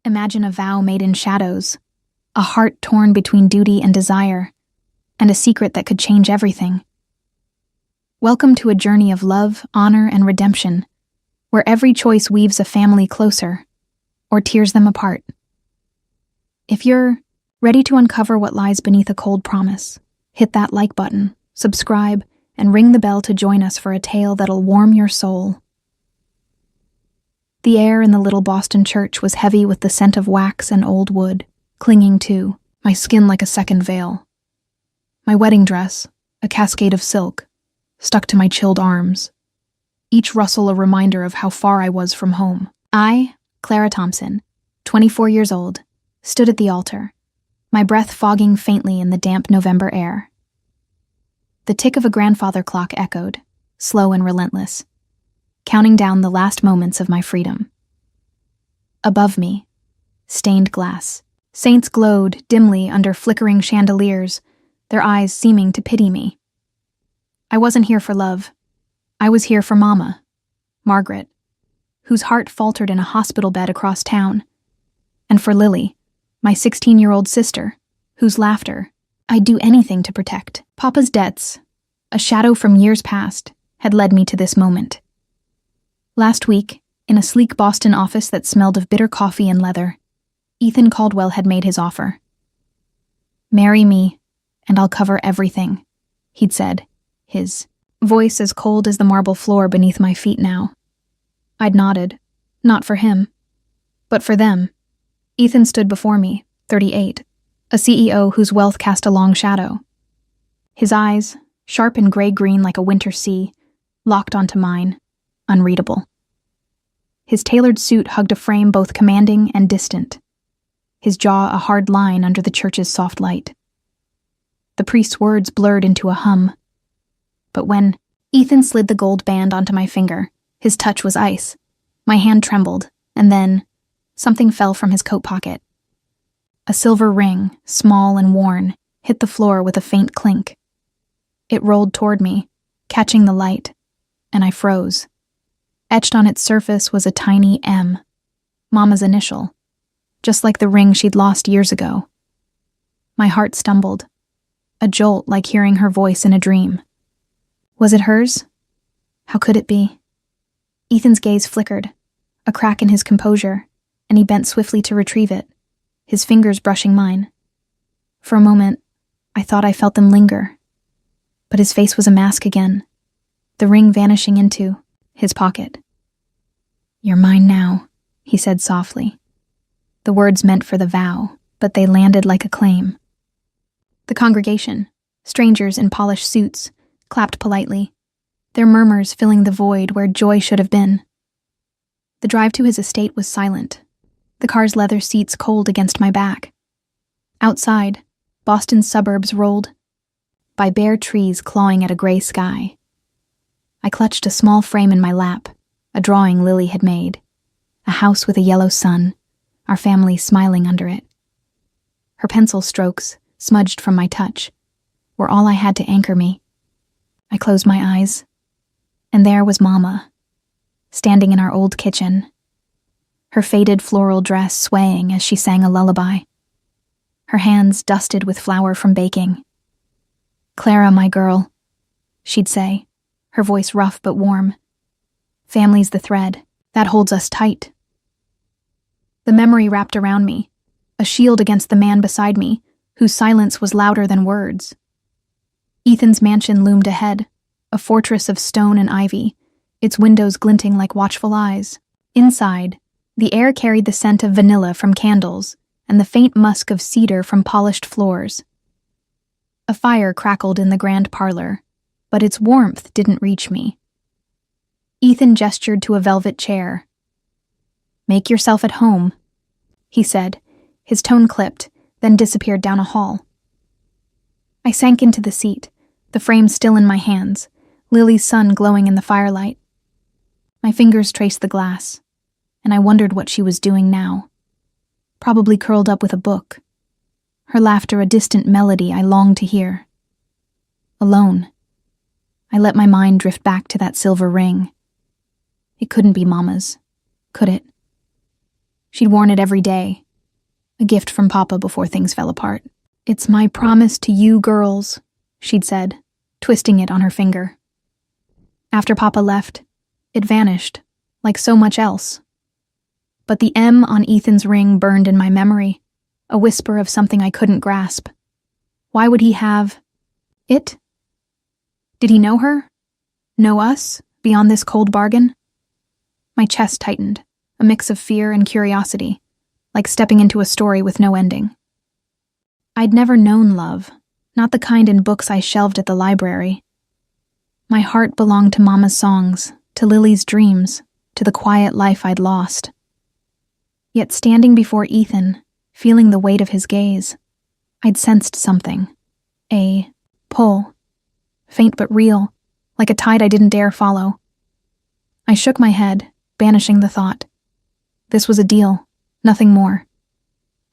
Imagine a vow made in shadows, a heart torn between duty and desire, and a secret that could change everything. Welcome to a journey of love, honor, and redemption, where every choice weaves a family closer, or tears them apart. If you're ready to uncover what lies beneath a cold promise, hit that like button, subscribe, and ring the bell to join us for a tale that'll warm your soul. The air in the little Boston church was heavy with the scent of wax and old wood, clinging to my skin like a second veil. My wedding dress, a cascade of silk, stuck to my chilled arms, each rustle a reminder of how far I was from home. I, Clara Thompson, 24 years old, stood at the altar, my breath fogging faintly in the damp November air. The tick of a grandfather clock echoed, slow and relentless, counting down the last moments of my freedom. Above me, stained glass, saints glowed dimly under flickering chandeliers, their eyes seeming to pity me. I wasn't here for love. I was here for Mama, Margaret, whose heart faltered in a hospital bed across town, and for Lily, my 16-year-old sister, whose laughter I'd do anything to protect. Papa's debts, a shadow from years past, had led me to this moment. Last week, in a sleek Boston office that smelled of bitter coffee and leather, Ethan Caldwell had made his offer. "Marry me, and I'll cover everything," he'd said, his voice as cold as the marble floor beneath my feet now. I'd nodded, not for him, but for them. Ethan stood before me, 38, a CEO whose wealth cast a long shadow. His eyes, sharp and gray-green like a winter sea, locked onto mine, unreadable. His tailored suit hugged a frame both commanding and distant, his jaw a hard line under the church's soft light. The priest's words blurred into a hum. But when Ethan slid the gold band onto my finger, his touch was ice. My hand trembled, and then something fell from his coat pocket. A silver ring, small and worn, hit the floor with a faint clink. It rolled toward me, catching the light, and I froze. Etched on its surface was a tiny M, Mama's initial, just like the ring she'd lost years ago. My heart stumbled, a jolt like hearing her voice in a dream. Was it hers? How could it be? Ethan's gaze flickered, a crack in his composure, and he bent swiftly to retrieve it, his fingers brushing mine. For a moment, I thought I felt them linger. But his face was a mask again, the ring vanishing into his pocket. "You're mine now," he said softly. The words meant for the vow, but they landed like a claim. The congregation, strangers in polished suits, clapped politely, their murmurs filling the void where joy should have been. The drive to his estate was silent, the car's leather seats cold against my back. Outside, Boston's suburbs rolled by bare trees clawing at a gray sky. I clutched a small frame in my lap, a drawing Lily had made, a house with a yellow sun, our family smiling under it. Her pencil strokes, smudged from my touch, were all I had to anchor me. I closed my eyes, and there was Mama, standing in our old kitchen, her faded floral dress swaying as she sang a lullaby, her hands dusted with flour from baking. "Clara, my girl," she'd say, her voice rough but warm. "Family's the thread that holds us tight." The memory wrapped around me, a shield against the man beside me, whose silence was louder than words. Ethan's mansion loomed ahead, a fortress of stone and ivy, its windows glinting like watchful eyes. Inside, the air carried the scent of vanilla from candles and the faint musk of cedar from polished floors. A fire crackled in the grand parlor, but its warmth didn't reach me. Ethan gestured to a velvet chair. "Make yourself at home," he said, his tone clipped, then disappeared down a hall. I sank into the seat, the frame still in my hands, Lily's sun glowing in the firelight. My fingers traced the glass, and I wondered what she was doing now. Probably curled up with a book, her laughter a distant melody I longed to hear. Alone, I let my mind drift back to that silver ring. It couldn't be Mama's, could it? She'd worn it every day, a gift from Papa before things fell apart. "It's my promise to you girls," she'd said, twisting it on her finger. After Papa left, it vanished, like so much else. But the M on Ethan's ring burned in my memory, a whisper of something I couldn't grasp. Why would he have it? Did he know her? Know us, beyond this cold bargain? My chest tightened, a mix of fear and curiosity, like stepping into a story with no ending. I'd never known love, not the kind in books I shelved at the library. My heart belonged to Mama's songs, to Lily's dreams, to the quiet life I'd lost. Yet standing before Ethan, feeling the weight of his gaze, I'd sensed something. A pull. Faint but real, like a tide I didn't dare follow. I shook my head, banishing the thought. This was a deal, nothing more.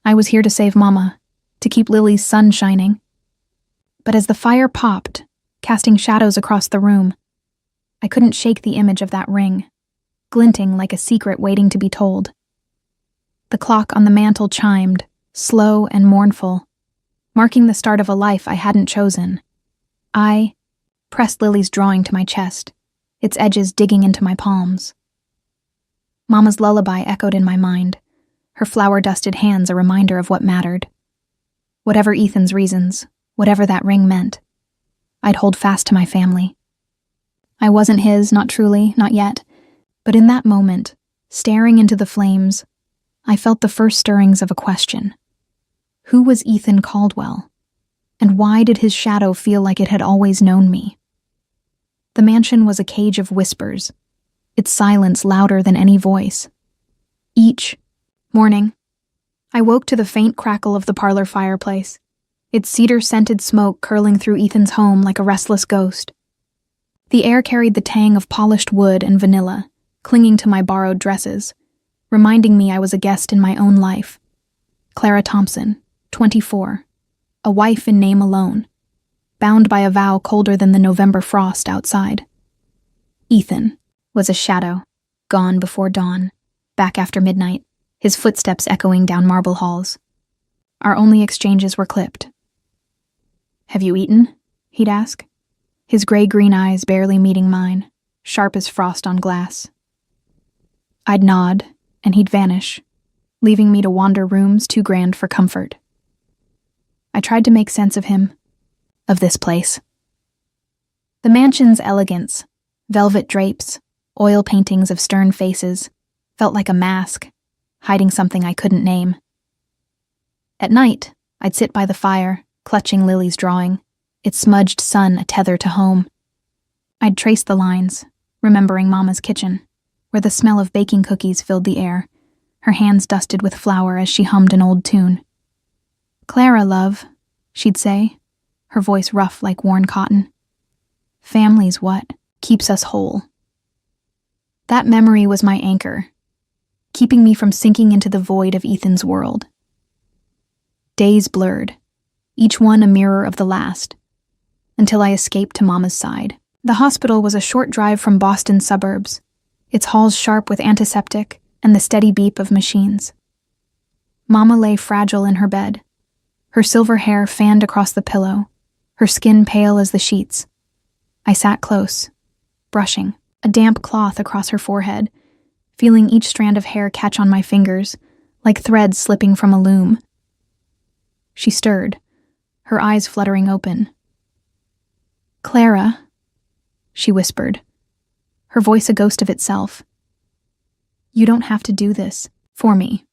I was here to save Mama, to keep Lily's sun shining. But as the fire popped, casting shadows across the room, I couldn't shake the image of that ring, glinting like a secret waiting to be told. The clock on the mantel chimed, slow and mournful, marking the start of a life I hadn't chosen. I pressed Lily's drawing to my chest, its edges digging into my palms. Mama's lullaby echoed in my mind, her flower-dusted hands a reminder of what mattered. Whatever Ethan's reasons, whatever that ring meant, I'd hold fast to my family. I wasn't his, not truly, not yet, but in that moment, staring into the flames, I felt the first stirrings of a question. Who was Ethan Caldwell? And why did his shadow feel like it had always known me? The mansion was a cage of whispers, its silence louder than any voice. Each morning, I woke to the faint crackle of the parlor fireplace, its cedar-scented smoke curling through Ethan's home like a restless ghost. The air carried the tang of polished wood and vanilla, clinging to my borrowed dresses, reminding me I was a guest in my own life. Clara Thompson, 24, a wife in name alone, bound by a vow colder than the November frost outside. Ethan was a shadow, gone before dawn, back after midnight, his footsteps echoing down marble halls. Our only exchanges were clipped. "Have you eaten?" he'd ask, his gray-green eyes barely meeting mine, sharp as frost on glass. I'd nod, and he'd vanish, leaving me to wander rooms too grand for comfort. I tried to make sense of him, of this place. The mansion's elegance, velvet drapes, oil paintings of stern faces, felt like a mask, hiding something I couldn't name. At night, I'd sit by the fire, clutching Lily's drawing, its smudged sun a tether to home. I'd trace the lines, remembering Mama's kitchen, where the smell of baking cookies filled the air, her hands dusted with flour as she hummed an old tune. "Clara, love," she'd say, her voice rough like worn cotton. "Family's what keeps us whole." That memory was my anchor, keeping me from sinking into the void of Ethan's world. Days blurred, each one a mirror of the last, until I escaped to Mama's side. The hospital was a short drive from Boston's suburbs, its halls sharp with antiseptic and the steady beep of machines. Mama lay fragile in her bed, her silver hair fanned across the pillow, her skin pale as the sheets. I sat close, brushing, a damp cloth across her forehead, feeling each strand of hair catch on my fingers, like threads slipping from a loom. She stirred, her eyes fluttering open. "Clara," she whispered, her voice a ghost of itself. "You don't have to do this for me."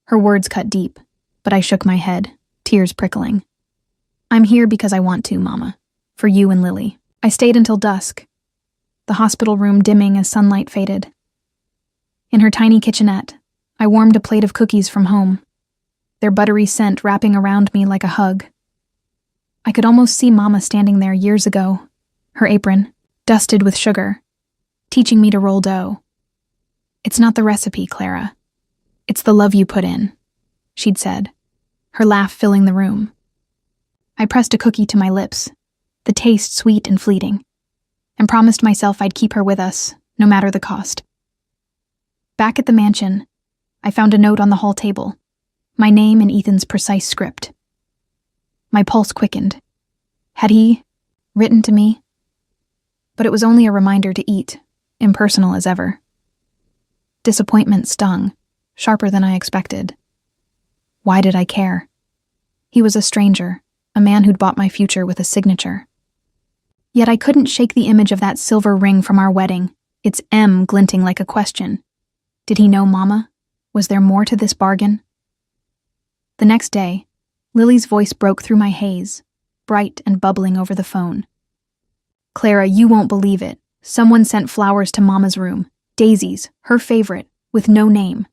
Her words cut deep, but I shook my head, tears prickling. "I'm here because I want to, Mama, for you and Lily." I stayed until dusk, the hospital room dimming as sunlight faded. In her tiny kitchenette, I warmed a plate of cookies from home, their buttery scent wrapping around me like a hug. I could almost see Mama standing there years ago, her apron dusted with sugar, teaching me to roll dough. "It's not the recipe, Clara. It's the love you put in," she'd said, her laugh filling the room. I pressed a cookie to my lips, the taste sweet and fleeting, and promised myself I'd keep her with us, no matter the cost. Back at the mansion, I found a note on the hall table. My name in Ethan's precise script. My pulse quickened. Had he written to me? But it was only a reminder to eat, impersonal as ever. Disappointment stung, sharper than I expected. Why did I care? He was a stranger, a man who'd bought my future with a signature. Yet I couldn't shake the image of that silver ring from our wedding, its M glinting like a question. Did he know Mama? Was there more to this bargain? The next day, Lily's voice broke through my haze, bright and bubbling over the phone. Clara, you won't believe it. Someone sent flowers to Mama's room. Daisies, her favorite, with no name.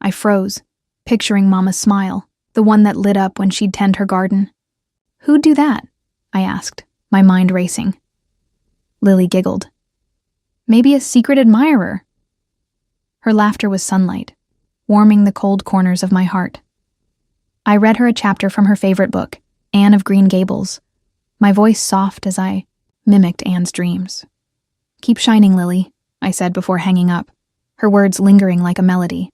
I froze, picturing Mama's smile, the one that lit up when she'd tend her garden. Who'd do that? I asked, my mind racing. Lily giggled. Maybe a secret admirer. Her laughter was sunlight, warming the cold corners of my heart. I read her a chapter from her favorite book, Anne of Green Gables, my voice soft as I mimicked Anne's dreams. Keep shining, Lily, I said before hanging up, her words lingering like a melody.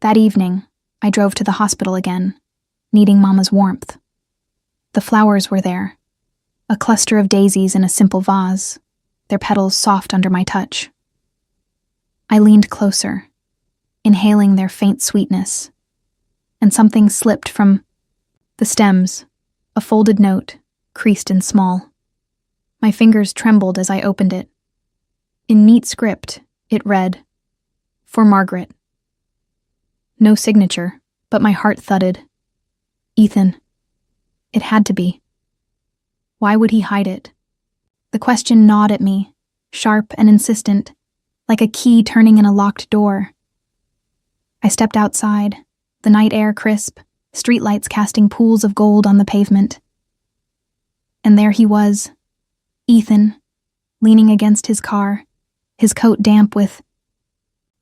That evening, I drove to the hospital again, needing Mama's warmth. The flowers were there, a cluster of daisies in a simple vase, their petals soft under my touch. I leaned closer, inhaling their faint sweetness, and something slipped from the stems, a folded note, creased and small. My fingers trembled as I opened it. In neat script, it read, "For Margaret." No signature, but my heart thudded. Ethan. It had to be. Why would he hide it? The question gnawed at me, sharp and insistent, like a key turning in a locked door. I stepped outside, the night air crisp, streetlights casting pools of gold on the pavement. And there he was, Ethan, leaning against his car, his coat damp with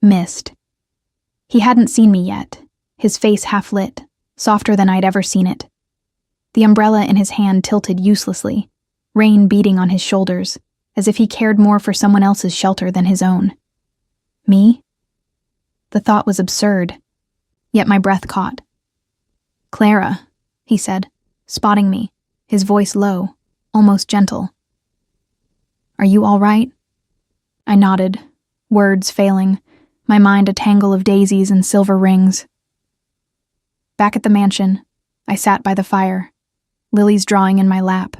mist. He hadn't seen me yet, his face half lit, softer than I'd ever seen it. The umbrella in his hand tilted uselessly, rain beating on his shoulders, as if he cared more for someone else's shelter than his own. Me? The thought was absurd, yet my breath caught. Clara, he said, spotting me, his voice low, almost gentle. Are you all right? I nodded, words failing, my mind a tangle of daisies and silver rings. Back at the mansion, I sat by the fire, Lily's drawing in my lap.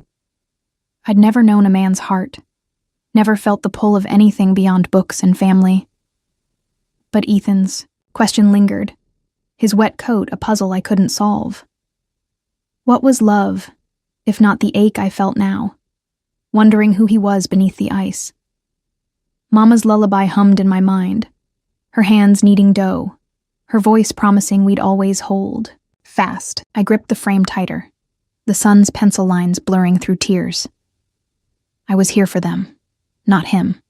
I'd never known a man's heart, never felt the pull of anything beyond books and family. But Ethan's question lingered, his wet coat a puzzle I couldn't solve. What was love, if not the ache I felt now, wondering who he was beneath the ice? Mama's lullaby hummed in my mind, her hands kneading dough, her voice promising we'd always hold. Fast, I gripped the frame tighter, the sun's pencil lines blurring through tears. I was here for them, not him.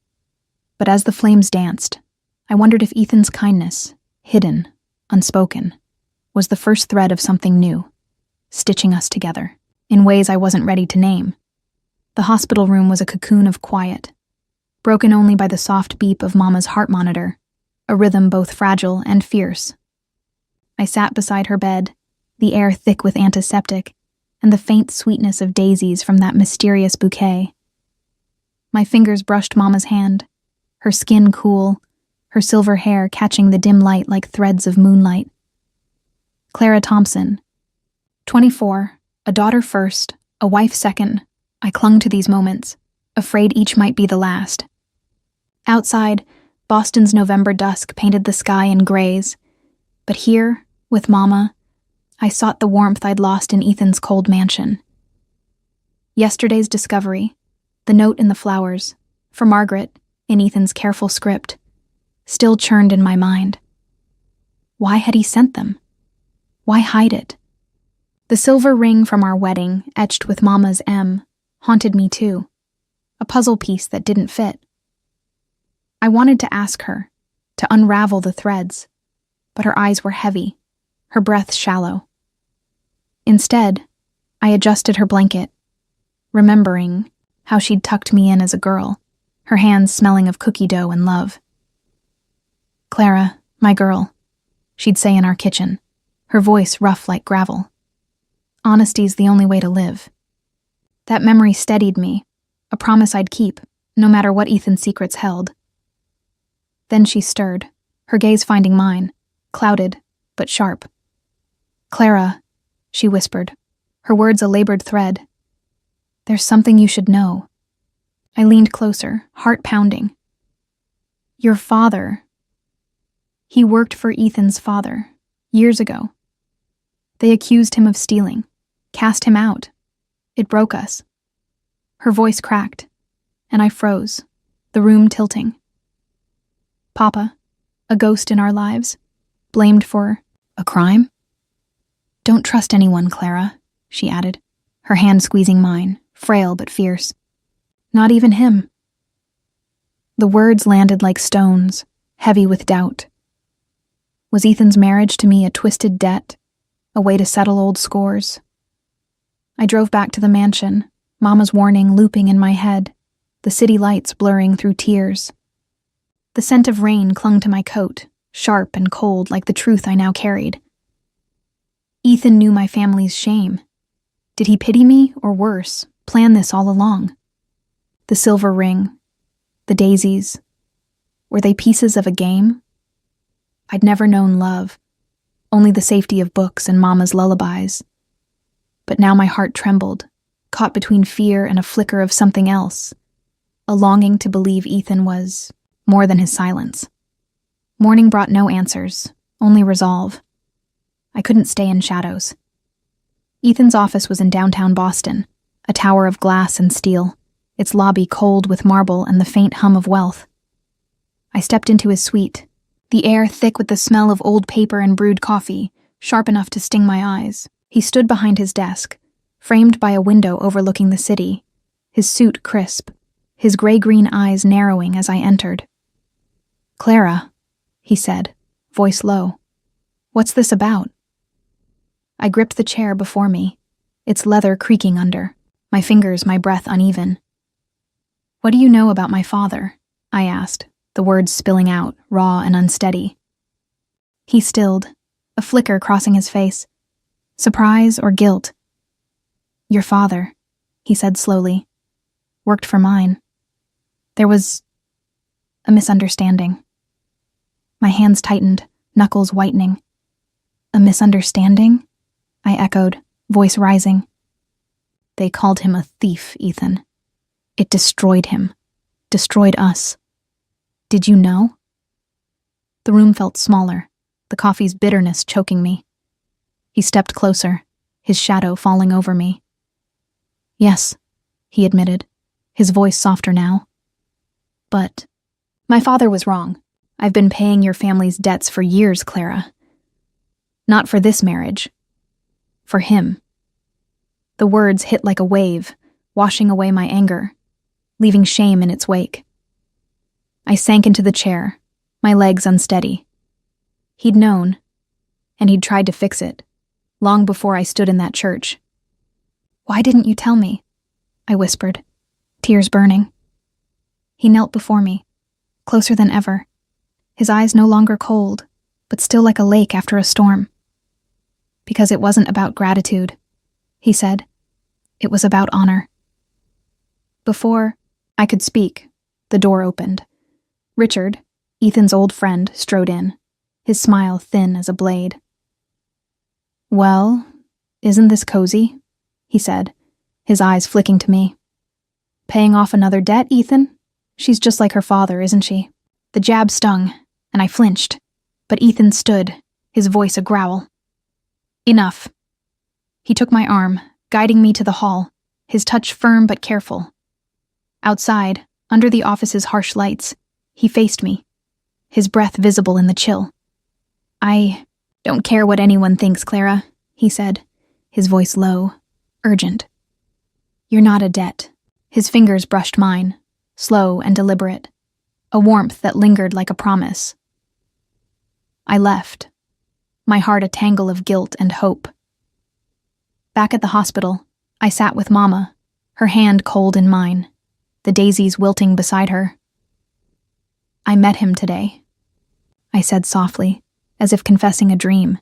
But as the flames danced, I wondered if Ethan's kindness, hidden, unspoken, was the first thread of something new, stitching us together, in ways I wasn't ready to name. The hospital room was a cocoon of quiet, broken only by the soft beep of Mama's heart monitor, a rhythm both fragile and fierce. I sat beside her bed, the air thick with antiseptic, and the faint sweetness of daisies from that mysterious bouquet. My fingers brushed Mama's hand, her skin cool, her silver hair catching the dim light like threads of moonlight. Clara Thompson. 24, a daughter first, a wife second. I clung to these moments, afraid each might be the last. Outside, Boston's November dusk painted the sky in grays, but here, with Mama, I sought the warmth I'd lost in Ethan's cold mansion. Yesterday's discovery, the note in the flowers, for Margaret, in Ethan's careful script, still churned in my mind. Why had he sent them? Why hide it? The silver ring from our wedding, etched with Mama's M, haunted me too, a puzzle piece that didn't fit. I wanted to ask her, to unravel the threads, but her eyes were heavy, her breath shallow. Instead, I adjusted her blanket, remembering how she'd tucked me in as a girl, her hands smelling of cookie dough and love. Clara, My girl, she'd say in our kitchen, her voice rough like gravel. Honesty's the only way to live. That memory steadied me, a promise I'd keep, no matter what Ethan's secrets held. Then she stirred, her gaze finding mine, clouded, but sharp. "Clara," she whispered, her words a labored thread. "There's something you should know." I leaned closer, heart pounding. "Your father. He worked for Ethan's father, years ago. They accused him of stealing, cast him out. It broke us." Her voice cracked, and I froze, the room tilting. "Papa, a ghost in our lives, blamed for a crime?" "Don't trust anyone, Clara," she added, her hand squeezing mine, frail but fierce. "Not even him." The words landed like stones, heavy with doubt. Was Ethan's marriage to me a twisted debt, a way to settle old scores? I drove back to the mansion, Mama's warning looping in my head, the city lights blurring through tears. The scent of rain clung to my coat, sharp and cold like the truth I now carried. Ethan knew my family's shame. Did he pity me, or worse, plan this all along? The silver ring, the daisies, were they pieces of a game? I'd never known love, only the safety of books and Mama's lullabies. But now my heart trembled, caught between fear and a flicker of something else, a longing to believe Ethan was more than his silence. Morning brought no answers, only resolve. I couldn't stay in shadows. Ethan's office was in downtown Boston, a tower of glass and steel, its lobby cold with marble and the faint hum of wealth. I stepped into his suite, the air thick with the smell of old paper and brewed coffee, sharp enough to sting my eyes. He stood behind his desk, framed by a window overlooking the city, his suit crisp, his gray-green eyes narrowing as I entered. "Clara," he said, voice low. "What's this about?" I gripped the chair before me, its leather creaking under, my fingers, my breath uneven. "What do you know about my father?" I asked, the words spilling out, raw and unsteady. He stilled, a flicker crossing his face. Surprise or guilt? "Your father," he said slowly, "worked for mine. There was a misunderstanding." My hands tightened, knuckles whitening. "A misunderstanding?" I echoed, voice rising. "They called him a thief, Ethan. It destroyed him. Destroyed us. Did you know?" The room felt smaller, the coffee's bitterness choking me. He stepped closer, his shadow falling over me. "Yes," he admitted, his voice softer now. "But my father was wrong. I've been paying your family's debts for years, Clara. Not for this marriage. For him." The words hit like a wave, washing away my anger, leaving shame in its wake. I sank into the chair, my legs unsteady. He'd known, and he'd tried to fix it, long before I stood in that church. "Why didn't you tell me?" I whispered, tears burning. He knelt before me, closer than ever, his eyes no longer cold, but still like a lake after a storm. "Because it wasn't about gratitude," he said. "It was about honor." Before I could speak, the door opened. Richard, Ethan's old friend, strode in, his smile thin as a blade. "Well, isn't this cozy?" he said, his eyes flicking to me. "Paying off another debt, Ethan? She's just like her father, isn't she?" The jab stung, and I flinched, but Ethan stood, his voice a growl. "Enough." He took my arm, guiding me to the hall, his touch firm but careful. Outside, under the office's harsh lights, he faced me, his breath visible in the chill. "I don't care what anyone thinks, Clara," he said, his voice low, urgent. "You're not a debt." His fingers brushed mine, slow and deliberate, a warmth that lingered like a promise. I left, my heart a tangle of guilt and hope. Back at the hospital, I sat with Mama, her hand cold in mine, the daisies wilting beside her. "I met him today." I said softly, as if confessing a dream.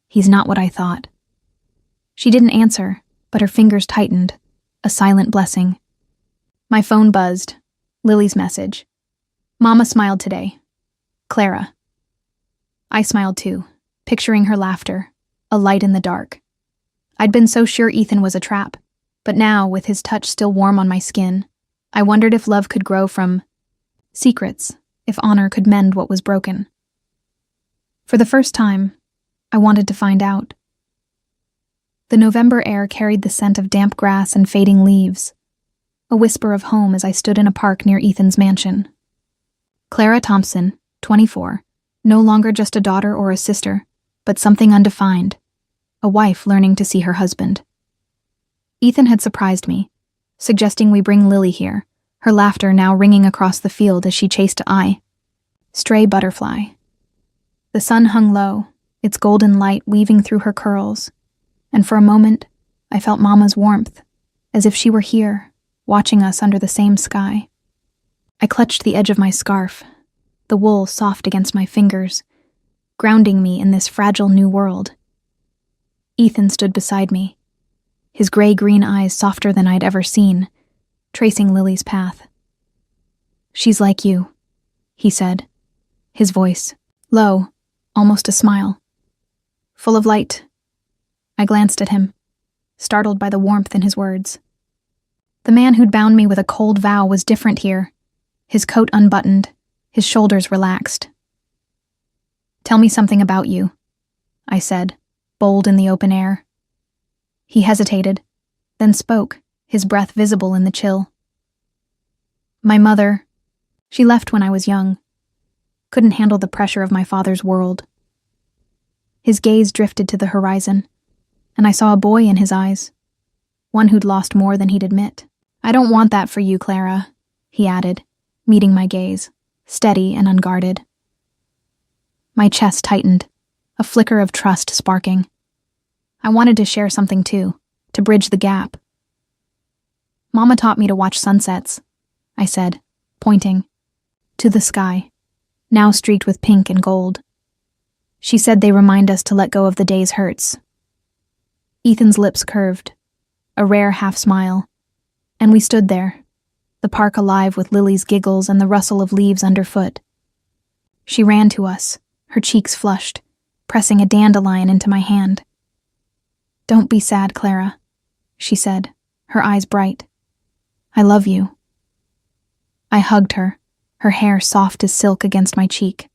He's not what I thought. She didn't answer, but her fingers tightened, a silent blessing. My phone buzzed. Lily's message. Mama smiled today. Clara. I smiled too, picturing her laughter, a light in the dark. I'd been so sure Ethan was a trap, but now, with his touch still warm on my skin, I wondered if love could grow from secrets, if honor could mend what was broken. For the first time, I wanted to find out. The November air carried the scent of damp grass and fading leaves, a whisper of home as I stood in a park near Ethan's mansion. Clara Thompson, 24, no longer just a daughter or a sister, but something undefined, a wife learning to see her husband. Ethan had surprised me, suggesting we bring Lily here, her laughter now ringing across the field as she chased I. Stray butterfly. The sun hung low, its golden light weaving through her curls, and for a moment, I felt Mama's warmth, as if she were here, watching us under the same sky. I clutched the edge of my scarf, the wool soft against my fingers, grounding me in this fragile new world. Ethan stood beside me, his gray-green eyes softer than I'd ever seen, tracing Lily's path. She's like you, he said, his voice low, almost a smile. Full of light. I glanced at him, startled by the warmth in his words. The man who'd bound me with a cold vow was different here, his coat unbuttoned, his shoulders relaxed. Tell me something about you, I said, bold in the open air. He hesitated, then spoke, his breath visible in the chill. My mother, she left when I was young. Couldn't handle the pressure of my father's world. His gaze drifted to the horizon, and I saw a boy in his eyes, one who'd lost more than he'd admit. I don't want that for you, Clara, he added, meeting my gaze, steady and unguarded. My chest tightened, a flicker of trust sparking. I wanted to share something too, to bridge the gap. Mama taught me to watch sunsets, I said, pointing, to the sky, now streaked with pink and gold. She said they remind us to let go of the day's hurts. Ethan's lips curved, a rare half-smile, and we stood there, the park alive with Lily's giggles and the rustle of leaves underfoot. She ran to us, her cheeks flushed, pressing a dandelion into my hand. Don't be sad, Clara, she said, her eyes bright. I love you. I hugged her, her hair soft as silk against my cheek,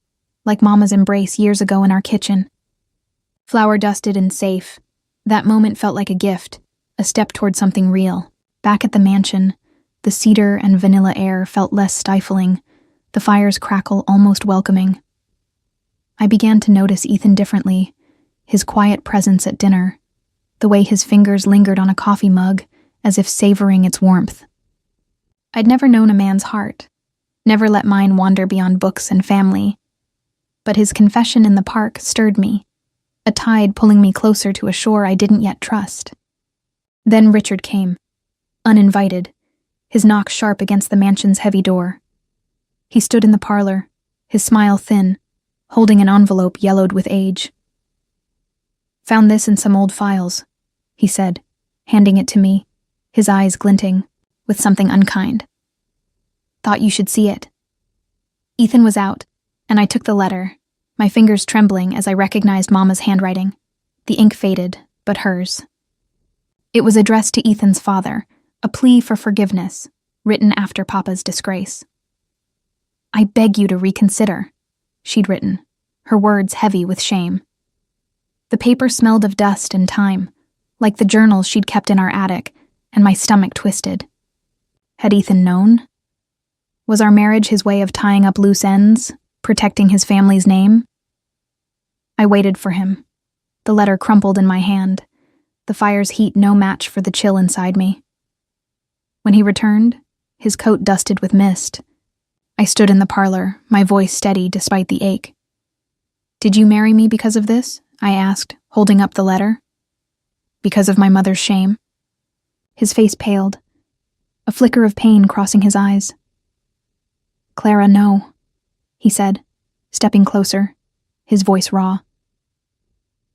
like Mama's embrace years ago in our kitchen. Flower dusted and safe, that moment felt like a gift, a step toward something real. Back at the mansion, the cedar and vanilla air felt less stifling, the fire's crackle almost welcoming. I began to notice Ethan differently, his quiet presence at dinner, the way his fingers lingered on a coffee mug, as if savoring its warmth. I'd never known a man's heart, never let mine wander beyond books and family. But his confession in the park stirred me, a tide pulling me closer to a shore I didn't yet trust. Then Richard came, uninvited, his knock sharp against the mansion's heavy door. He stood in the parlor, his smile thin, holding an envelope yellowed with age. Found this in some old files, he said, handing it to me, his eyes glinting, with something unkind. Thought you should see it. Ethan was out, and I took the letter, my fingers trembling as I recognized Mama's handwriting. The ink faded, but hers. It was addressed to Ethan's father, a plea for forgiveness, written after Papa's disgrace. I beg you to reconsider, she'd written, her words heavy with shame. The paper smelled of dust and time, like the journals she'd kept in our attic, and my stomach twisted. Had Ethan known? Was our marriage his way of tying up loose ends, protecting his family's name? I waited for him. The letter crumpled in my hand, the fire's heat no match for the chill inside me. When he returned, his coat dusted with mist, I stood in the parlor, my voice steady despite the ache. Did you marry me because of this? I asked, holding up the letter. Because of my mother's shame? His face paled, a flicker of pain crossing his eyes. Clara, no, he said, stepping closer, his voice raw.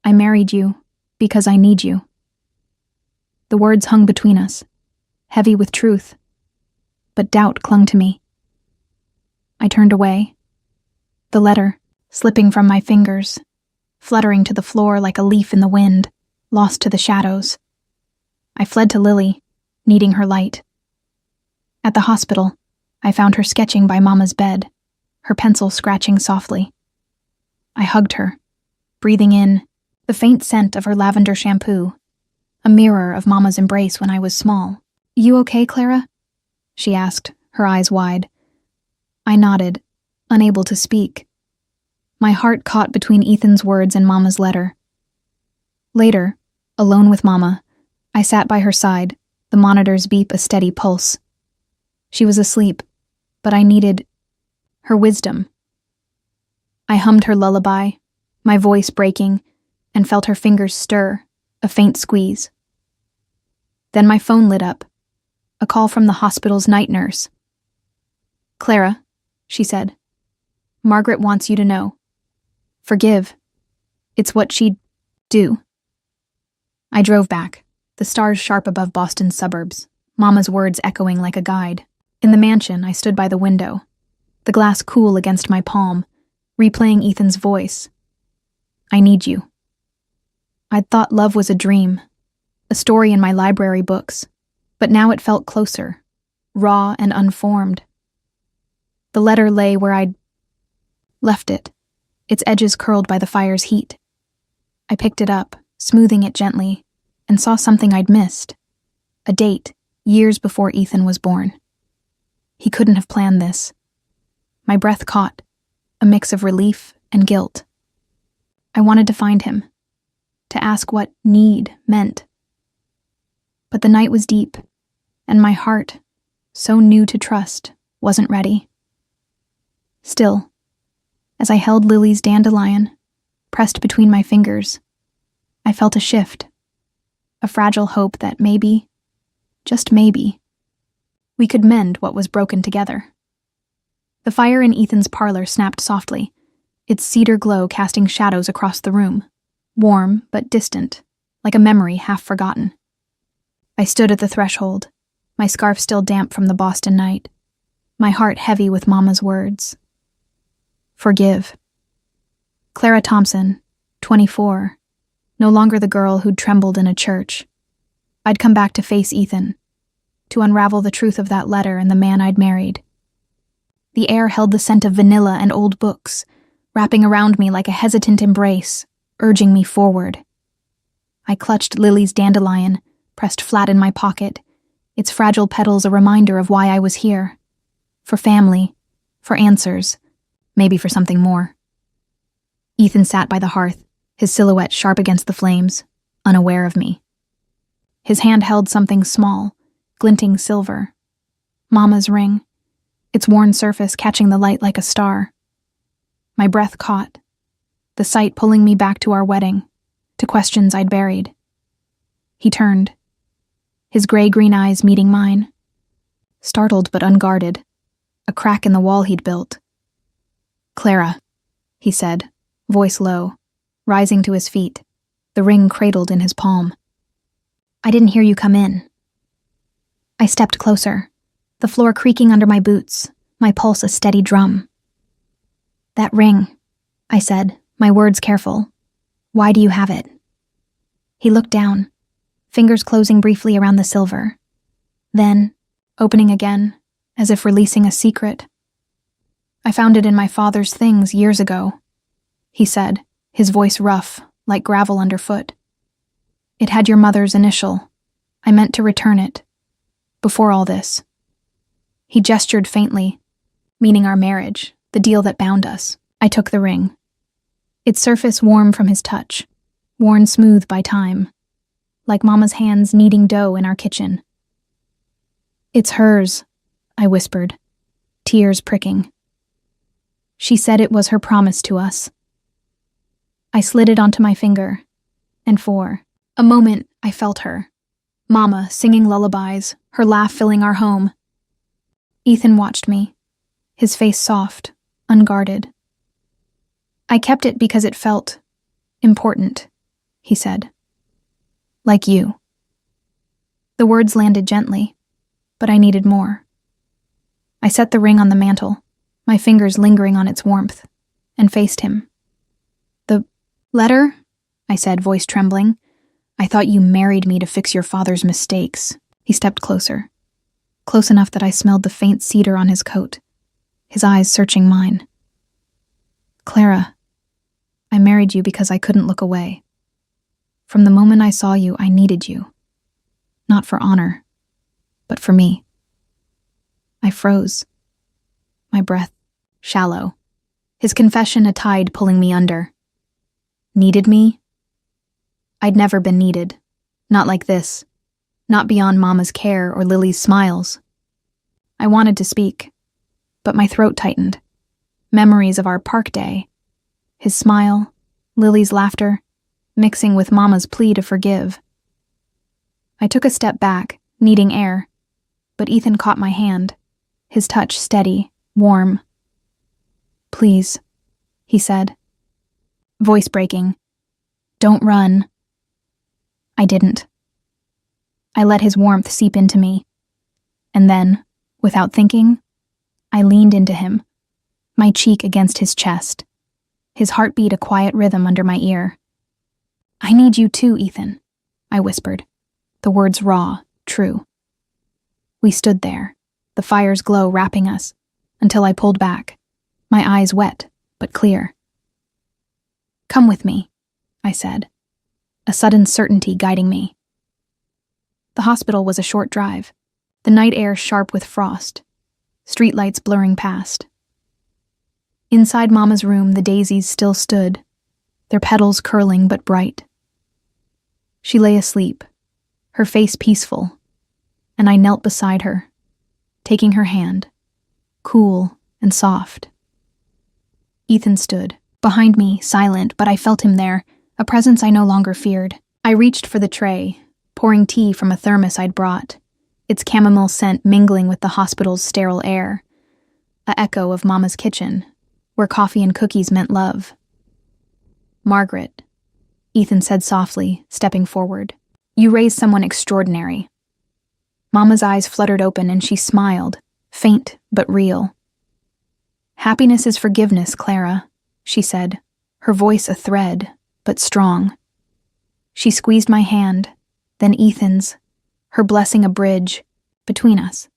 I married you because I need you. The words hung between us, heavy with truth, but doubt clung to me. I turned away, the letter slipping from my fingers, fluttering to the floor like a leaf in the wind, lost to the shadows. I fled to Lily, needing her light. At the hospital, I found her sketching by Mama's bed, her pencil scratching softly. I hugged her, breathing in the faint scent of her lavender shampoo, a mirror of Mama's embrace when I was small. You okay, Clara? She asked, her eyes wide. I nodded, unable to speak. My heart caught between Ethan's words and Mama's letter. Later, alone with Mama, I sat by her side, the monitors beep a steady pulse. She was asleep, but I needed her wisdom. I hummed her lullaby, my voice breaking, and felt her fingers stir, a faint squeeze. Then my phone lit up, a call from the hospital's night nurse. Clara, she said, Margaret wants you to know. Forgive. It's what she'd do. I drove back, the stars sharp above Boston's suburbs, Mama's words echoing like a guide. In the mansion, I stood by the window, the glass cool against my palm, replaying Ethan's voice. I need you. I'd thought love was a dream, a story in my library books, but now it felt closer, raw and unformed. The letter lay where I'd left it, its edges curled by the fire's heat. I picked it up, smoothing it gently, and saw something I'd missed, a date, years before Ethan was born. He couldn't have planned this. My breath caught, a mix of relief and guilt. I wanted to find him, to ask what need meant. But the night was deep, and my heart, so new to trust, wasn't ready. Still, as I held Lily's dandelion, pressed between my fingers, I felt a shift, a fragile hope that maybe, just maybe, we could mend what was broken together. The fire in Ethan's parlor snapped softly, its cedar glow casting shadows across the room, warm but distant, like a memory half forgotten. I stood at the threshold, my scarf still damp from the Boston night, my heart heavy with Mama's words. Forgive. Clara Thompson, 24, no longer the girl who'd trembled in a church. I'd come back to face Ethan, to unravel the truth of that letter and the man I'd married. The air held the scent of vanilla and old books, wrapping around me like a hesitant embrace, urging me forward. I clutched Lily's dandelion, pressed flat in my pocket, its fragile petals a reminder of why I was here. For family, for answers, maybe for something more. Ethan sat by the hearth, his silhouette sharp against the flames, unaware of me. His hand held something small, glinting silver. Mama's ring, its worn surface catching the light like a star. My breath caught, the sight pulling me back to our wedding, to questions I'd buried. He turned, his gray-green eyes meeting mine. Startled but unguarded, a crack in the wall he'd built. Clara, he said, voice low, rising to his feet, the ring cradled in his palm. I didn't hear you come in. I stepped closer, the floor creaking under my boots, my pulse a steady drum. That ring, I said, my words careful. Why do you have it? He looked down, fingers closing briefly around the silver. Then, opening again, as if releasing a secret. I found it in my father's things years ago, he said, his voice rough, like gravel underfoot. It had your mother's initial. I meant to return it. Before all this. He gestured faintly, meaning our marriage, the deal that bound us. I took the ring. Its surface warm from his touch, worn smooth by time, like Mama's hands kneading dough in our kitchen. It's hers, I whispered, tears pricking. She said it was her promise to us. I slid it onto my finger, and for a moment I felt her. Mama singing lullabies, her laugh filling our home. Ethan watched me, his face soft, unguarded. I kept it because it felt important, he said. Like you. The words landed gently, but I needed more. I set the ring on the mantel, my fingers lingering on its warmth, and faced him. The letter? I said, voice trembling. I thought you married me to fix your father's mistakes. He stepped closer, close enough that I smelled the faint cedar on his coat, his eyes searching mine. Clara, I married you because I couldn't look away. From the moment I saw you, I needed you. Not for honor, but for me. I froze. My breath shallow. His confession a tide pulling me under. Needed me? I'd never been needed. Not like this. Not beyond Mama's care or Lily's smiles. I wanted to speak, but my throat tightened. Memories of our park day. His smile, Lily's laughter, mixing with Mama's plea to forgive. I took a step back, needing air, but Ethan caught my hand, his touch steady, warm. Please, he said. Voice breaking. Don't run. I didn't. I let his warmth seep into me. And then, without thinking, I leaned into him, my cheek against his chest, his heartbeat a quiet rhythm under my ear. I need you too, Ethan, I whispered, the words raw, true. We stood there, the fire's glow wrapping us, until I pulled back, my eyes wet but clear. Come with me, I said, a sudden certainty guiding me. The hospital was a short drive, the night air sharp with frost, streetlights blurring past. Inside Mama's room, the daisies still stood, their petals curling but bright. She lay asleep, her face peaceful, and I knelt beside her, taking her hand, cool and soft. Ethan stood, behind me, silent, but I felt him there, a presence I no longer feared. I reached for the tray, pouring tea from a thermos I'd brought, its chamomile scent mingling with the hospital's sterile air, a echo of Mama's kitchen, where coffee and cookies meant love. Margaret, Ethan said softly, stepping forward, you raised someone extraordinary. Mama's eyes fluttered open and she smiled, faint but real. Happiness is forgiveness, Clara, she said, her voice a thread, but strong. She squeezed my hand, then Ethan's, her blessing a bridge between us.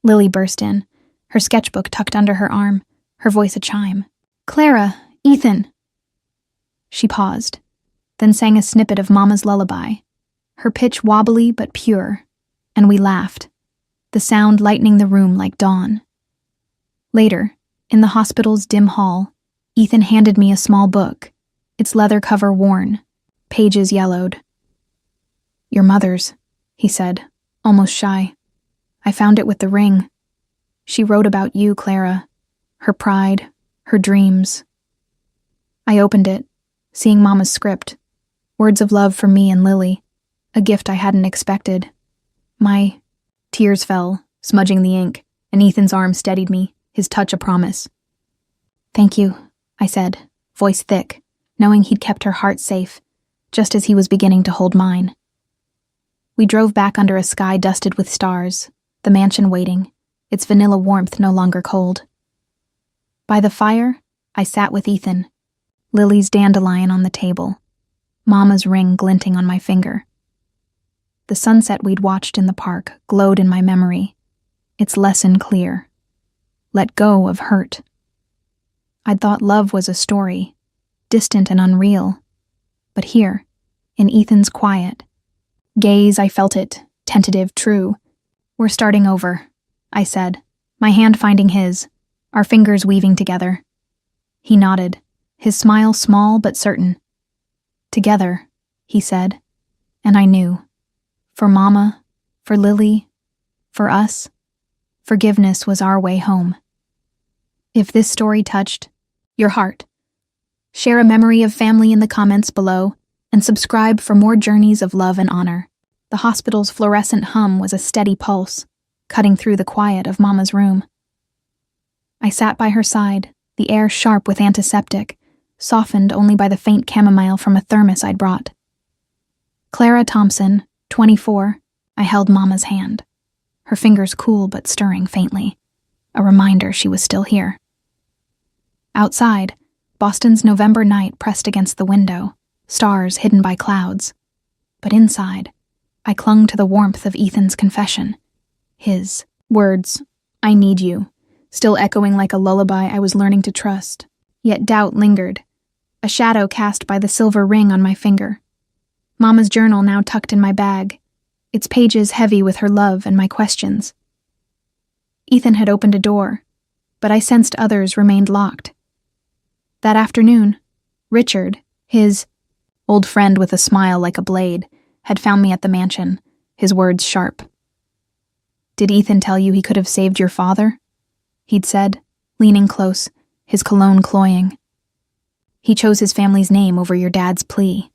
Lily burst in, her sketchbook tucked under her arm, her voice a chime. Clara, Ethan. She paused, then sang a snippet of Mama's lullaby, her pitch wobbly but pure, and we laughed, the sound lightening the room like dawn. Later, in the hospital's dim hall, Ethan handed me a small book, its leather cover worn, pages yellowed. Your mother's, he said, almost shy. I found it with the ring. She wrote about you, Clara, her pride, her dreams. I opened it, seeing Mama's script, words of love for me and Lily, a gift I hadn't expected. My tears fell, smudging the ink, and Ethan's arm steadied me, his touch a promise. Thank you, I said, voice thick, knowing he'd kept her heart safe, just as he was beginning to hold mine. We drove back under a sky dusted with stars, the mansion waiting, its vanilla warmth no longer cold. By the fire, I sat with Ethan, Lily's dandelion on the table, Mama's ring glinting on my finger. The sunset we'd watched in the park glowed in my memory, its lesson clear. Let go of hurt. I'd thought love was a story, distant and unreal, but here, in Ethan's quiet gaze, I felt it, tentative, true. We're starting over, I said, my hand finding his, our fingers weaving together. He nodded, his smile small but certain. Together, he said, and I knew. For Mama, for Lily, for us, forgiveness was our way home. If this story touched your heart, share a memory of family in the comments below, and subscribe for more journeys of love and honor. The hospital's fluorescent hum was a steady pulse, cutting through the quiet of Mama's room. I sat by her side, the air sharp with antiseptic, softened only by the faint chamomile from a thermos I'd brought. Clara Thompson, 24, I held Mama's hand, her fingers cool but stirring faintly, a reminder she was still here. Outside, Boston's November night pressed against the window, stars hidden by clouds. But inside, I clung to the warmth of Ethan's confession. His words, "I need you," still echoing like a lullaby I was learning to trust. Yet doubt lingered, a shadow cast by the silver ring on my finger. Mama's journal now tucked in my bag, its pages heavy with her love and my questions. Ethan had opened a door, but I sensed others remained locked. That afternoon, Richard, his old friend with a smile like a blade, had found me at the mansion, his words sharp. "Did Ethan tell you he could have saved your father?" he'd said, leaning close, his cologne cloying. "He chose his family's name over your dad's plea."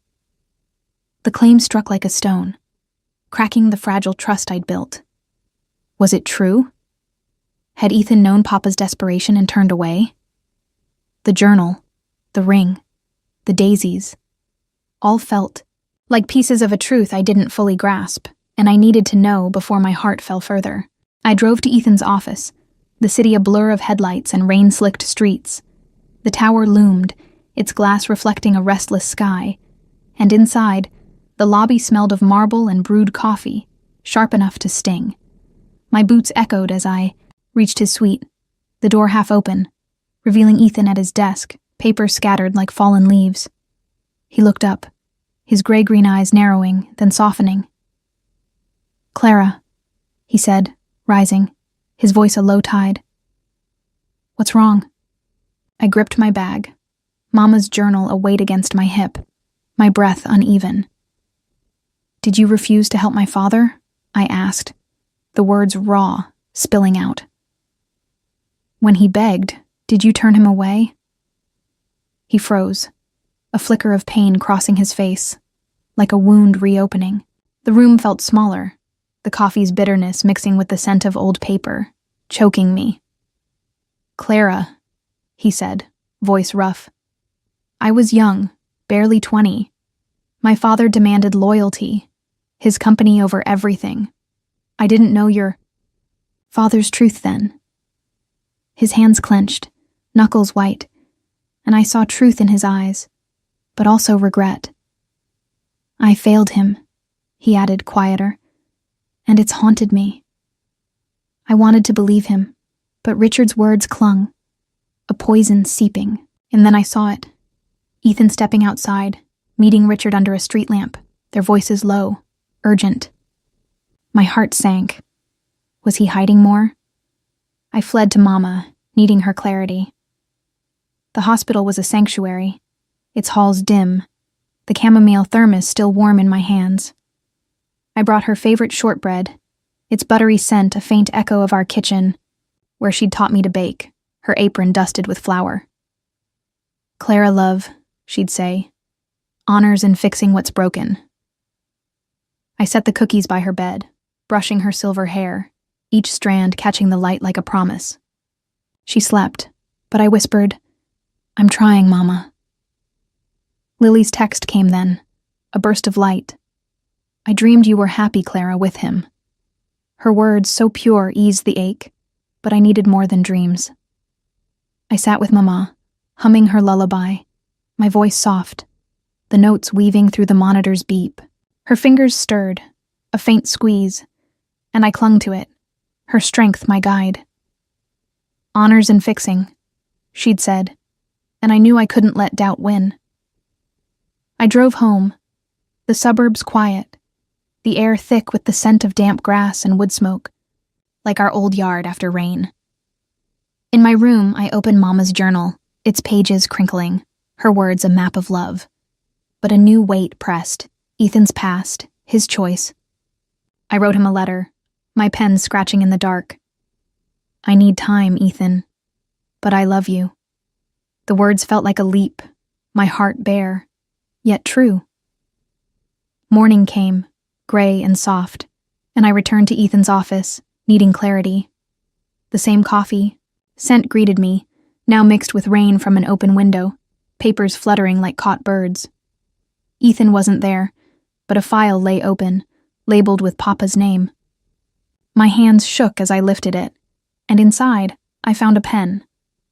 The claim struck like a stone, cracking the fragile trust I'd built. Was it true? Had Ethan known Papa's desperation and turned away? The journal, the ring, the daisies, all felt like pieces of a truth I didn't fully grasp, and I needed to know before my heart fell further. I drove to Ethan's office, the city a blur of headlights and rain-slicked streets. The tower loomed, its glass reflecting a restless sky, and inside, the lobby smelled of marble and brewed coffee, sharp enough to sting. My boots echoed as I reached his suite, the door half open, revealing Ethan at his desk, papers scattered like fallen leaves. He looked up, his gray-green eyes narrowing, then softening. "Clara," he said, rising, his voice a low tide. "What's wrong?" I gripped my bag, Mama's journal a weight against my hip, my breath uneven. "Did you refuse to help my father?" I asked, the words raw, spilling out. "When he begged, did you turn him away?" He froze, a flicker of pain crossing his face, like a wound reopening. The room felt smaller, the coffee's bitterness mixing with the scent of old paper, choking me. "Clara," he said, voice rough. "I was young, barely 20. My father demanded loyalty, his company over everything. I didn't know your father's truth then." His hands clenched, knuckles white, and I saw truth in his eyes, but also regret. "I failed him," he added quieter, "and it's haunted me." I wanted to believe him, but Richard's words clung, a poison seeping, and then I saw it. Ethan stepping outside, meeting Richard under a street lamp, their voices low, urgent. My heart sank. Was he hiding more? I fled to Mama, needing her clarity. The hospital was a sanctuary, its halls dim, the chamomile thermos still warm in my hands. I brought her favorite shortbread, its buttery scent a faint echo of our kitchen, where she'd taught me to bake, her apron dusted with flour. "Clara, love," she'd say, "honors in fixing what's broken." I set the cookies by her bed, brushing her silver hair, each strand catching the light like a promise. She slept, but I whispered, "I'm trying, Mama." Lily's text came then, a burst of light. "I dreamed you were happy, Clara, with him." Her words, so pure, eased the ache, but I needed more than dreams. I sat with Mama, humming her lullaby, my voice soft, the notes weaving through the monitor's beep. Her fingers stirred, a faint squeeze, and I clung to it, her strength my guide. "Honors in fixing," she'd said, and I knew I couldn't let doubt win. I drove home, the suburbs quiet, the air thick with the scent of damp grass and wood smoke, like our old yard after rain. In my room, I opened Mama's journal, its pages crinkling, her words a map of love. But a new weight pressed, Ethan's past, his choice. I wrote him a letter, my pen scratching in the dark. "I need time, Ethan, but I love you." The words felt like a leap, my heart bare, yet true. Morning came, gray and soft, and I returned to Ethan's office, needing clarity. The same coffee, scent greeted me, now mixed with rain from an open window. papers fluttering like caught birds. Ethan wasn't there, but a file lay open, labeled with Papa's name. My hands shook as I lifted it, and inside, I found a pen.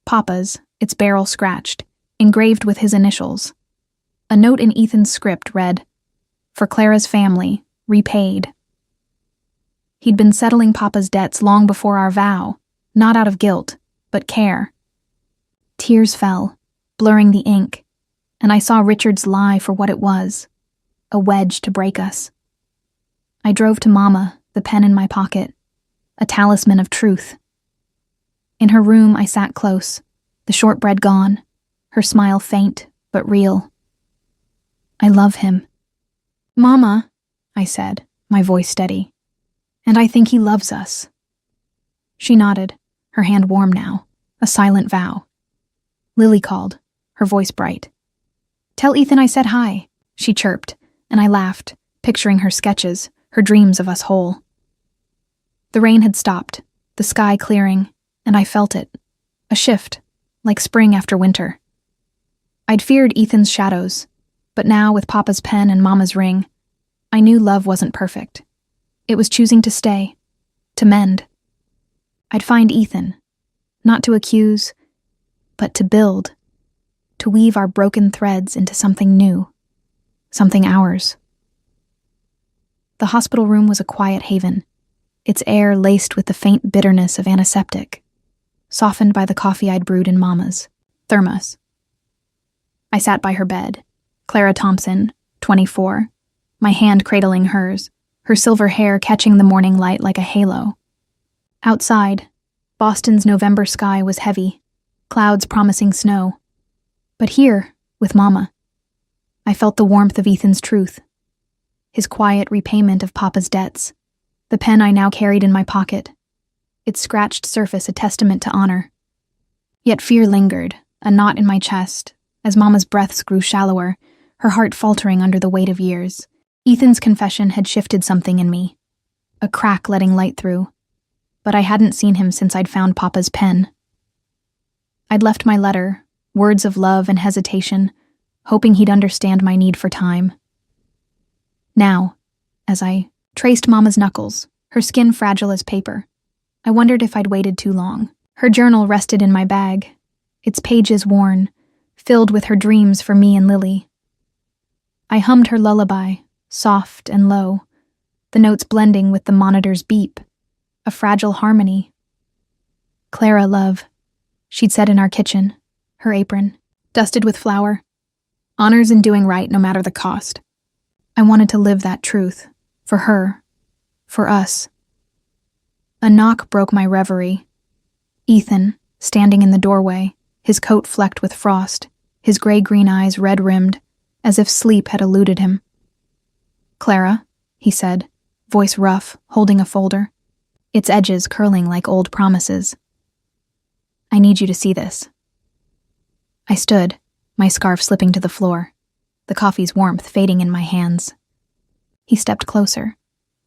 Papa's, its barrel scratched, engraved with his initials. A note in Ethan's script read, "For Clara's family, repaid." He'd been settling Papa's debts long before our vow, not out of guilt, but care. Tears fell, blurring the ink, and I saw Richard's lie for what it was, a wedge to break us. I drove to Mama, the pen in my pocket, a talisman of truth. In her room, I sat close, the shortbread gone, her smile faint but real. "I love him." "Mama," I said, my voice steady, "and I think he loves us." She nodded, her hand warm now, a silent vow. Lily called, her voice bright. "Tell Ethan I said hi," she chirped, and I laughed, picturing her sketches, her dreams of us whole. The rain had stopped, the sky clearing, and I felt it, a shift, like spring after winter. I'd feared Ethan's shadows, but now with Papa's pen and Mama's ring, I knew love wasn't perfect. It was choosing to stay, to mend. I'd find Ethan, not to accuse, but to build, to weave our broken threads into something new, something ours. The hospital room was a quiet haven, its air laced with the faint bitterness of antiseptic, softened by the coffee I'd brewed in Mama's thermos. I sat by her bed, Clara Thompson, 24, my hand cradling hers, her silver hair catching the morning light like a halo. Outside, Boston's November sky was heavy, clouds promising snow. But here, with Mama, I felt the warmth of Ethan's truth, his quiet repayment of Papa's debts, the pen I now carried in my pocket, its scratched surface a testament to honor. Yet fear lingered, a knot in my chest, as Mama's breaths grew shallower, her heart faltering under the weight of years. Ethan's confession had shifted something in me, a crack letting light through, but I hadn't seen him since I'd found Papa's pen. I'd left my letter, words of love and hesitation, hoping he'd understand my need for time. Now, as I traced Mama's knuckles, her skin fragile as paper, I wondered if I'd waited too long. Her journal rested in my bag, its pages worn, filled with her dreams for me and Lily. I hummed her lullaby, soft and low, the notes blending with the monitor's beep, a fragile harmony. "Clara, love," she'd said in our kitchen, her apron, dusted with flour. "Honors in doing right no matter the cost." I wanted to live that truth, for her, for us. A knock broke my reverie. Ethan, standing in the doorway, his coat flecked with frost, his gray-green eyes red-rimmed, as if sleep had eluded him. "Clara," he said, voice rough, holding a folder, its edges curling like old promises. "I need you to see this." I stood, my scarf slipping to the floor, the coffee's warmth fading in my hands. He stepped closer,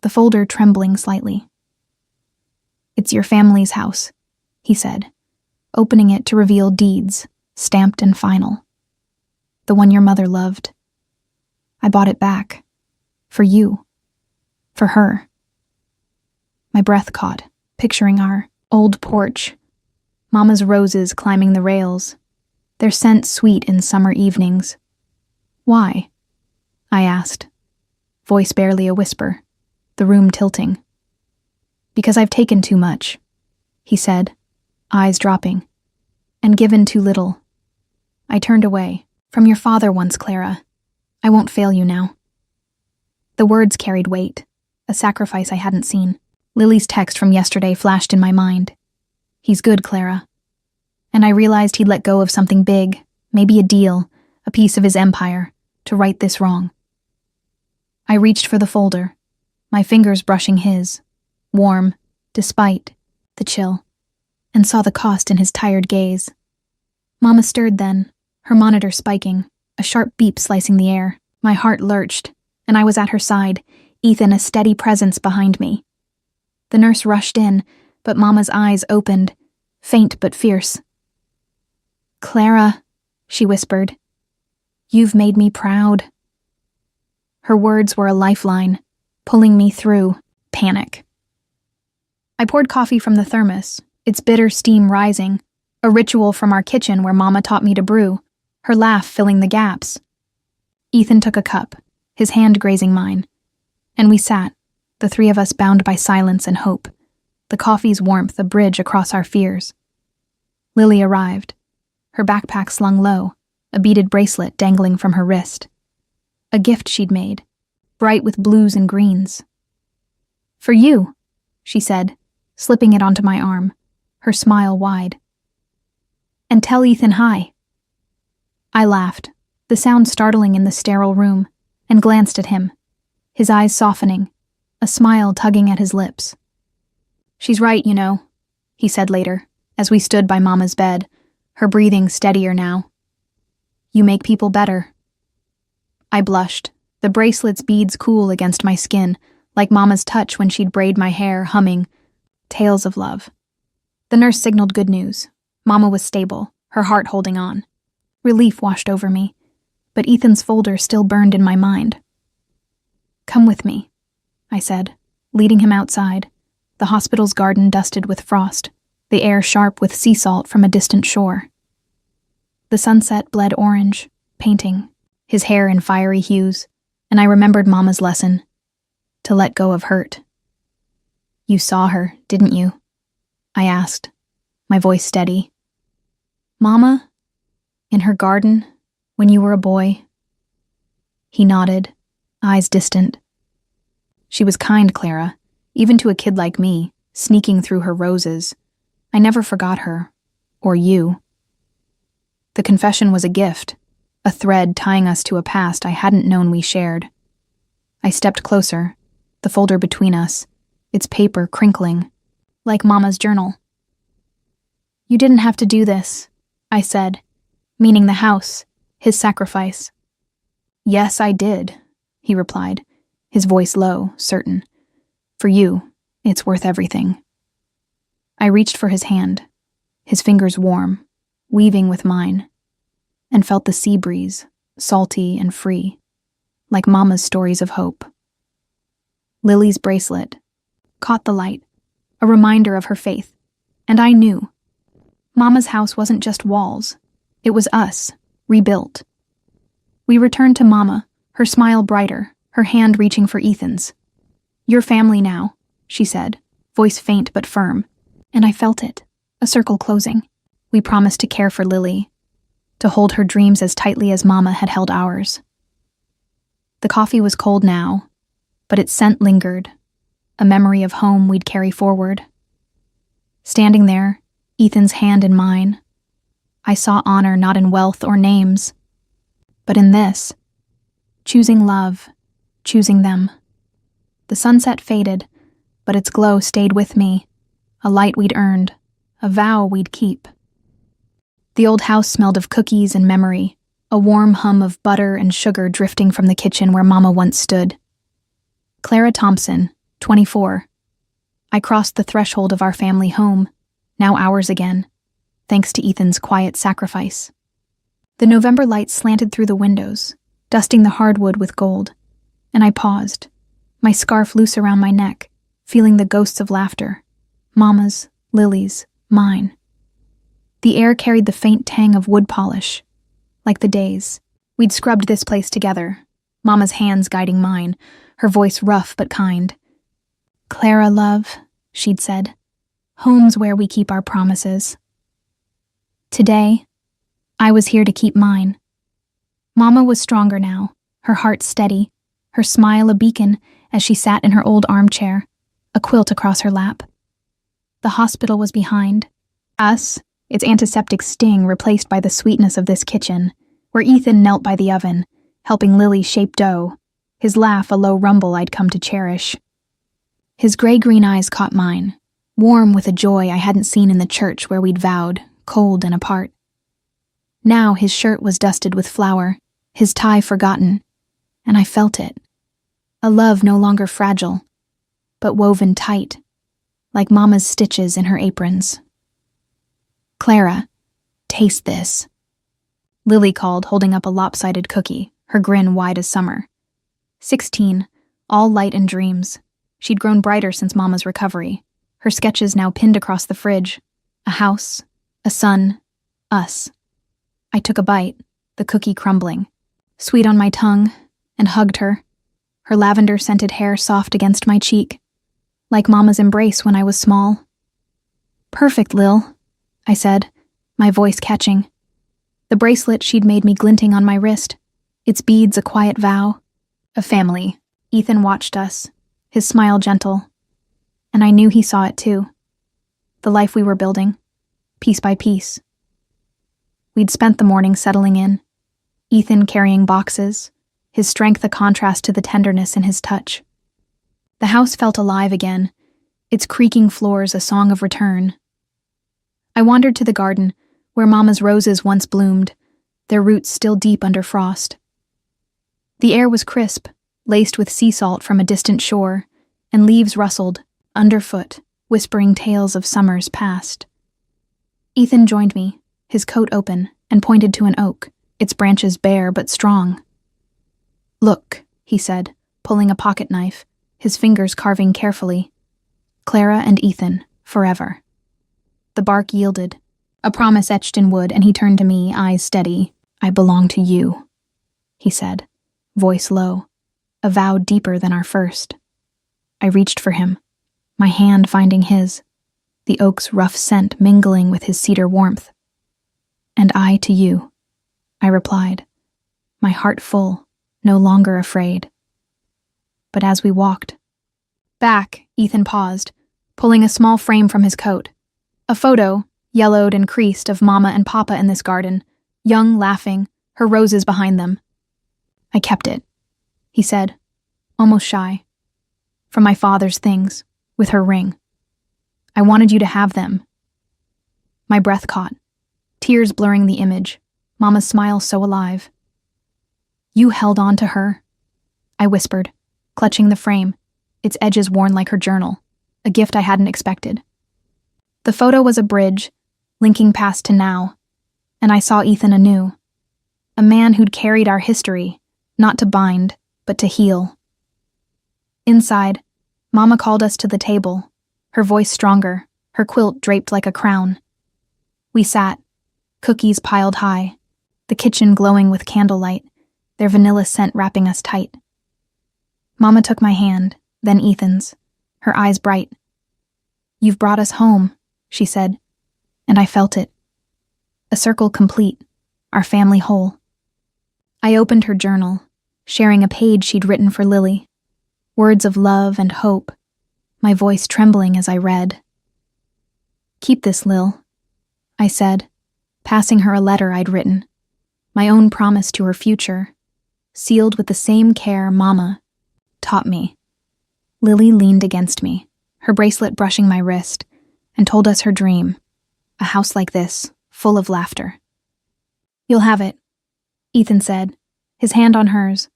the folder trembling slightly. "It's your family's house," he said, opening it to reveal deeds, stamped and final. "The one your mother loved. I bought it back. For you. For her." My breath caught, picturing our old porch, Mama's roses climbing the rails, their scent sweet in summer evenings. "Why?" I asked, voice barely a whisper, the room tilting. "Because I've taken too much," he said, eyes dropping, "and given too little. I turned away. From your father once, Clara. I won't fail you now." The words carried weight, a sacrifice I hadn't seen. Lily's text from yesterday flashed in my mind. "He's good, Clara." And I realized he'd let go of something big, maybe a deal, a piece of his empire, to right this wrong. I reached for the folder, my fingers brushing his, warm, despite the chill, and saw the cost in his tired gaze. Mama stirred then, her monitor spiking, a sharp beep slicing the air. My heart lurched, and I was at her side, Ethan a steady presence behind me. The nurse rushed in, but Mama's eyes opened, faint but fierce. "Clara," she whispered, You've made me proud." Her words were a lifeline, pulling me through panic. I poured coffee from the thermos, its bitter steam rising, a ritual from our kitchen where Mama taught me to brew, her laugh filling the gaps. Ethan took a cup, his hand grazing mine, and we sat, the three of us bound by silence and hope, the coffee's warmth a bridge across our fears. Lily arrived, her backpack slung low, a beaded bracelet dangling from her wrist. A gift she'd made, bright with blues and greens. "For you," she said, slipping it onto my arm, her smile wide. "And tell Ethan hi." I laughed, the sound startling in the sterile room, and glanced at him, his eyes softening, a smile tugging at his lips. "She's right, you know," he said later, as we stood by Mama's bed, her breathing steadier now. "You make people better." I blushed, the bracelet's beads cool against my skin, like Mama's touch when she'd braid my hair, humming, "Tales of Love." The nurse signaled good news. Mama was stable, her heart holding on. Relief washed over me, but Ethan's folder still burned in my mind. "Come with me," I said, leading him outside, the hospital's garden dusted with frost, the air sharp with sea salt from a distant shore. The sunset bled orange, painting, his hair in fiery hues, and I remembered Mama's lesson, to let go of hurt. "You saw her, didn't you?" I asked, my voice steady. "Mama? In her garden, when you were a boy?" He nodded, eyes distant. "She was kind, Clara, even to a kid like me, sneaking through her roses. I never forgot her, or you." The confession was a gift, a thread tying us to a past I hadn't known we shared. I stepped closer, the folder between us, its paper crinkling, like Mama's journal. "You didn't have to do this," I said, meaning the house, his sacrifice. "Yes, I did," he replied, his voice low, certain. "For you, it's worth everything." I reached for his hand, his fingers warm, weaving with mine, and felt the sea breeze, salty and free, like Mama's stories of hope. Lily's bracelet caught the light, a reminder of her faith, and I knew. Mama's house wasn't just walls, it was us, rebuilt. We returned to Mama, her smile brighter, her hand reaching for Ethan's. "Your family now," she said, voice faint but firm, and I felt it, a circle closing. We promised to care for Lily, to hold her dreams as tightly as Mama had held ours. The coffee was cold now, but its scent lingered, a memory of home we'd carry forward. Standing there, Ethan's hand in mine, I saw honor not in wealth or names, but in this, choosing love, choosing them. The sunset faded, but its glow stayed with me, a light we'd earned, a vow we'd keep. The old house smelled of cookies and memory, a warm hum of butter and sugar drifting from the kitchen where Mama once stood. Clara Thompson, 24. I crossed the threshold of our family home, now ours again, thanks to Ethan's quiet sacrifice. The November light slanted through the windows, dusting the hardwood with gold, and I paused, my scarf loose around my neck, feeling the ghosts of laughter, Mama's, Lily's, mine. The air carried the faint tang of wood polish, like the days. We'd scrubbed this place together, Mama's hands guiding mine, her voice rough but kind. "Clara, love," she'd said, "home's where we keep our promises." Today, I was here to keep mine. Mama was stronger now, her heart steady, her smile a beacon as she sat in her old armchair, a quilt across her lap. The hospital was behind. Us, its antiseptic sting replaced by the sweetness of this kitchen, where Ethan knelt by the oven, helping Lily shape dough, his laugh a low rumble I'd come to cherish. His gray-green eyes caught mine, warm with a joy I hadn't seen in the church where we'd vowed, cold and apart. Now his shirt was dusted with flour, his tie forgotten, and I felt it. A love no longer fragile, but woven tight, like Mama's stitches in her aprons. "Clara, taste this." Lily called, holding up a lopsided cookie, her grin wide as summer. 16, all light and dreams. She'd grown brighter since Mama's recovery, her sketches now pinned across the fridge. A house, a son, us. I took a bite, the cookie crumbling, sweet on my tongue, and hugged her, her lavender-scented hair soft against my cheek, like Mama's embrace when I was small. "Perfect, Lil," I said, my voice catching. The bracelet she'd made me glinting on my wrist, its beads a quiet vow. A family. Ethan watched us, his smile gentle, and I knew he saw it too. The life we were building, piece by piece. We'd spent the morning settling in, Ethan carrying boxes, his strength a contrast to the tenderness in his touch. The house felt alive again, its creaking floors a song of return. I wandered to the garden, where Mama's roses once bloomed, their roots still deep under frost. The air was crisp, laced with sea salt from a distant shore, and leaves rustled, underfoot, whispering tales of summers past. Ethan joined me, his coat open, and pointed to an oak, its branches bare but strong. "Look," he said, pulling a pocket knife, his fingers carving carefully. "Clara and Ethan, forever." The bark yielded, a promise etched in wood, and he turned to me, eyes steady. "I belong to you," he said, voice low, a vow deeper than our first. I reached for him, my hand finding his, the oak's rough scent mingling with his cedar warmth. "And I to you," I replied, my heart full, no longer afraid. But as we walked back, Ethan paused, pulling a small frame from his coat. A photo, yellowed and creased, of Mama and Papa in this garden, young, laughing, her roses behind them. "I kept it," he said, almost shy. "From my father's things, with her ring. I wanted you to have them." My breath caught, tears blurring the image, Mama's smile so alive. "You held on to her," I whispered, clutching the frame, its edges worn like her journal, a gift I hadn't expected. The photo was a bridge, linking past to now, and I saw Ethan anew, a man who'd carried our history, not to bind, but to heal. Inside, Mama called us to the table, her voice stronger, her quilt draped like a crown. We sat, cookies piled high, the kitchen glowing with candlelight, their vanilla scent wrapping us tight. Mama took my hand, then Ethan's, her eyes bright. "You've brought us home," she said, and I felt it. A circle complete, our family whole. I opened her journal, sharing a page she'd written for Lily. Words of love and hope, my voice trembling as I read. "Keep this, Lil," I said, passing her a letter I'd written, my own promise to her future, sealed with the same care Mama taught me. Lily leaned against me, her bracelet brushing my wrist, and told us her dream, a house like this, full of laughter. "You'll have it," Ethan said, his hand on hers,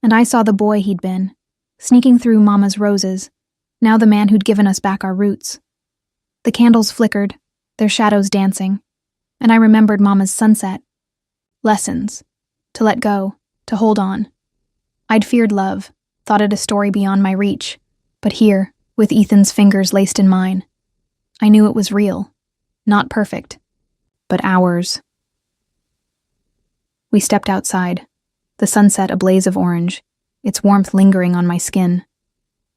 and I saw the boy he'd been, sneaking through Mama's roses, now the man who'd given us back our roots. The candles flickered, their shadows dancing, and I remembered Mama's sunset. Lessons, to let go, to hold on. I'd feared love, thought it a story beyond my reach, but here, with Ethan's fingers laced in mine, I knew it was real, not perfect, but ours. We stepped outside, the sunset a blaze of orange, its warmth lingering on my skin,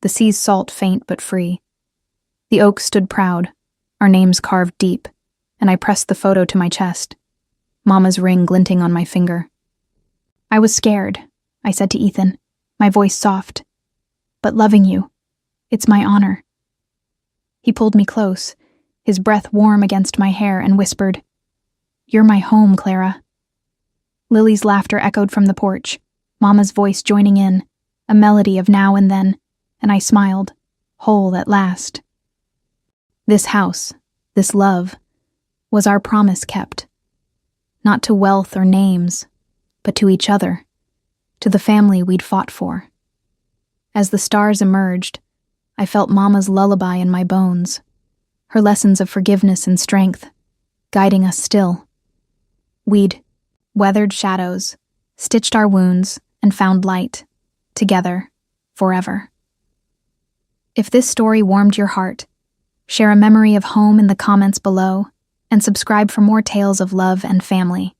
the sea's salt faint but free. The oak stood proud, our names carved deep, and I pressed the photo to my chest, Mama's ring glinting on my finger. "I was scared," I said to Ethan, my voice soft, "but loving you, it's my honor." He pulled me close, his breath warm against my hair, and whispered, "You're my home, Clara." Lily's laughter echoed from the porch, Mama's voice joining in, a melody of now and then, and I smiled, whole at last. This house, this love, was our promise kept. Not to wealth or names, but to each other, to the family we'd fought for. As the stars emerged, I felt Mama's lullaby in my bones, her lessons of forgiveness and strength, guiding us still. We'd weathered shadows, stitched our wounds, and found light, together, forever. If this story warmed your heart, share a memory of home in the comments below, and subscribe for more tales of love and family.